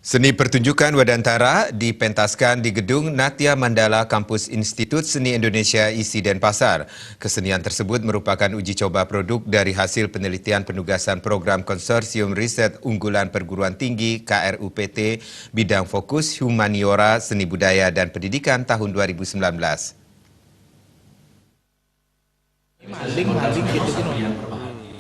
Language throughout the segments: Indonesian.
Seni pertunjukan Wadantara dipentaskan di Gedung Natya Mandala Kampus Institut Seni Indonesia ISI Denpasar. Kesenian tersebut merupakan uji coba produk dari hasil penelitian penugasan program Konsorsium Riset Unggulan Perguruan Tinggi KRUPT bidang fokus Humaniora, Seni Budaya dan Pendidikan tahun 2019.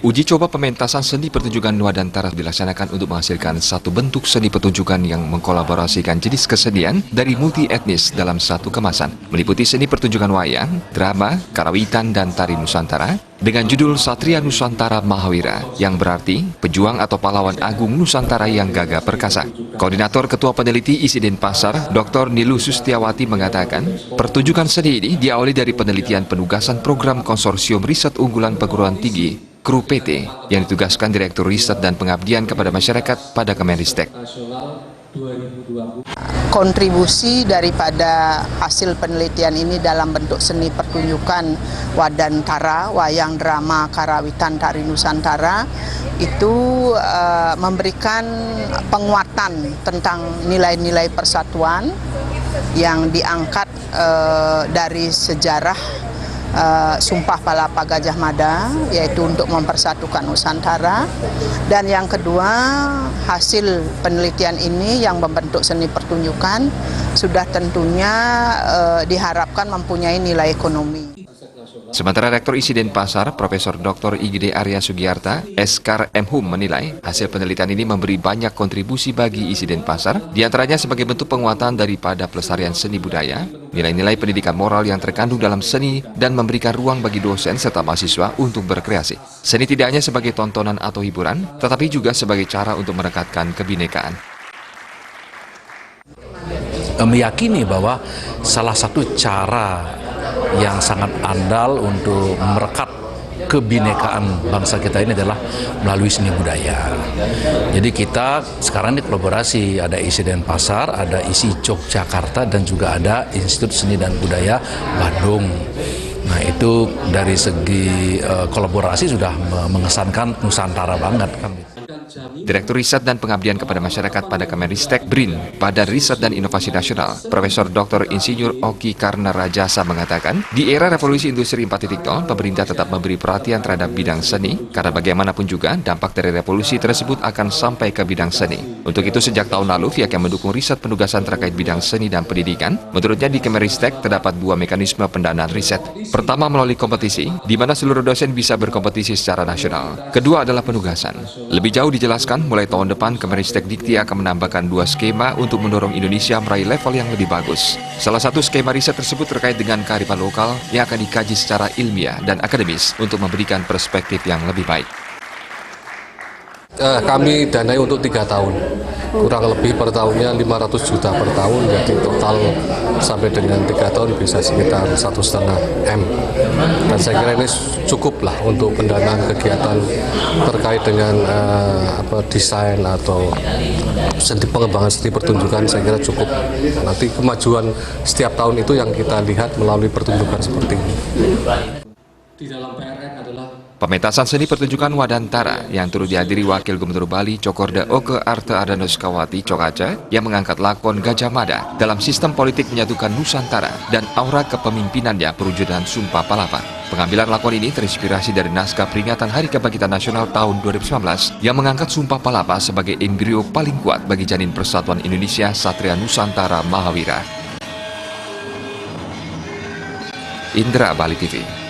Uji coba pementasan seni pertunjukan Wadantara dilaksanakan untuk menghasilkan satu bentuk seni pertunjukan yang mengkolaborasikan jenis kesenian dari multi etnis dalam satu kemasan, meliputi seni pertunjukan wayang, drama, karawitan, dan tari Nusantara, dengan judul Satria Nusantara Mahawira, yang berarti pejuang atau pahlawan agung Nusantara yang gagah perkasa. Koordinator Ketua Peneliti ISI Denpasar, Dr. Nilu Sustiawati mengatakan, pertunjukan seni ini diawali dari penelitian penugasan program Konsorsium Riset Unggulan Perguruan Tinggi KRUPT yang ditugaskan Direktur Riset dan Pengabdian kepada Masyarakat pada Kemenristek. Kontribusi daripada hasil penelitian ini dalam bentuk seni pertunjukan Wadantara, wayang, drama, karawitan, tari Nusantara itu memberikan penguatan tentang nilai-nilai persatuan yang diangkat dari sejarah Sumpah Palapa Gajah Mada, yaitu untuk mempersatukan Nusantara. Dan yang kedua, hasil penelitian ini yang membentuk seni pertunjukan sudah tentunya diharapkan mempunyai nilai ekonomi. Sementara Rektor ISI Denpasar, Profesor Dr. IGD Arya Sugiyarta, Eskar M.Hum menilai hasil penelitian ini memberi banyak kontribusi bagi ISI Denpasar, diantaranya sebagai bentuk penguatan daripada pelestarian seni budaya, nilai-nilai pendidikan moral yang terkandung dalam seni, dan memberikan ruang bagi dosen serta mahasiswa untuk berkreasi. Seni tidak hanya sebagai tontonan atau hiburan, tetapi juga sebagai cara untuk merekatkan kebinekaan. Meyakini bahwa salah satu cara yang sangat andal untuk merekat kebinekaan bangsa kita ini adalah melalui seni budaya. Jadi kita sekarang ini kolaborasi, ada ISI Denpasar, ada ISI Yogyakarta, dan juga ada Institut Seni dan Budaya Bandung. Nah itu dari segi kolaborasi sudah mengesankan Nusantara banget kami. Direktur Riset dan Pengabdian kepada Masyarakat pada Kemenristek BRIN, Badan Riset dan Inovasi Nasional, Profesor Dr. Insinyur Oki Karna Rajasa mengatakan, di era revolusi industri 4.0, pemerintah tetap memberi perhatian terhadap bidang seni, karena bagaimanapun juga dampak dari revolusi tersebut akan sampai ke bidang seni. Untuk itu sejak tahun lalu, pihak yang mendukung riset penugasan terkait bidang seni dan pendidikan, menurutnya di Kemenristek terdapat dua mekanisme pendanaan riset. Pertama melalui kompetisi, di mana seluruh dosen bisa berkompetisi secara nasional. Kedua adalah penugasan. Lebih jauh dijelaskan, mulai tahun depan Kemenristek Dikti akan menambahkan dua skema untuk mendorong Indonesia meraih level yang lebih bagus. Salah satu skema riset tersebut terkait dengan kearifan lokal yang akan dikaji secara ilmiah dan akademis untuk memberikan perspektif yang lebih baik. Kami danai untuk 3 tahun, kurang lebih per tahunnya 500 juta per tahun, jadi total sampai dengan 3 tahun bisa sekitar 1,5 M. Dan saya kira ini cukup lah untuk pendanaan kegiatan terkait dengan desain atau pengembangan seni pertunjukan, saya kira cukup. Nanti kemajuan setiap tahun itu yang kita lihat melalui pertunjukan seperti ini. Di dalam PRN adalah Pementasan seni pertunjukan Wadantara yang turut dihadiri Wakil Gubernur Bali Cokorda Oke Arte Ardanuskawati Cokaca yang mengangkat lakon Gajah Mada dalam sistem politik menyatukan Nusantara dan aura kepemimpinannya perwujudan Sumpah Palapa. Pengambilan lakon ini terinspirasi dari naskah peringatan Hari Kebangkitan Nasional tahun 2019 yang mengangkat Sumpah Palapa sebagai embrio paling kuat bagi janin persatuan Indonesia Satria Nusantara Mahawira. Indra Bali TV.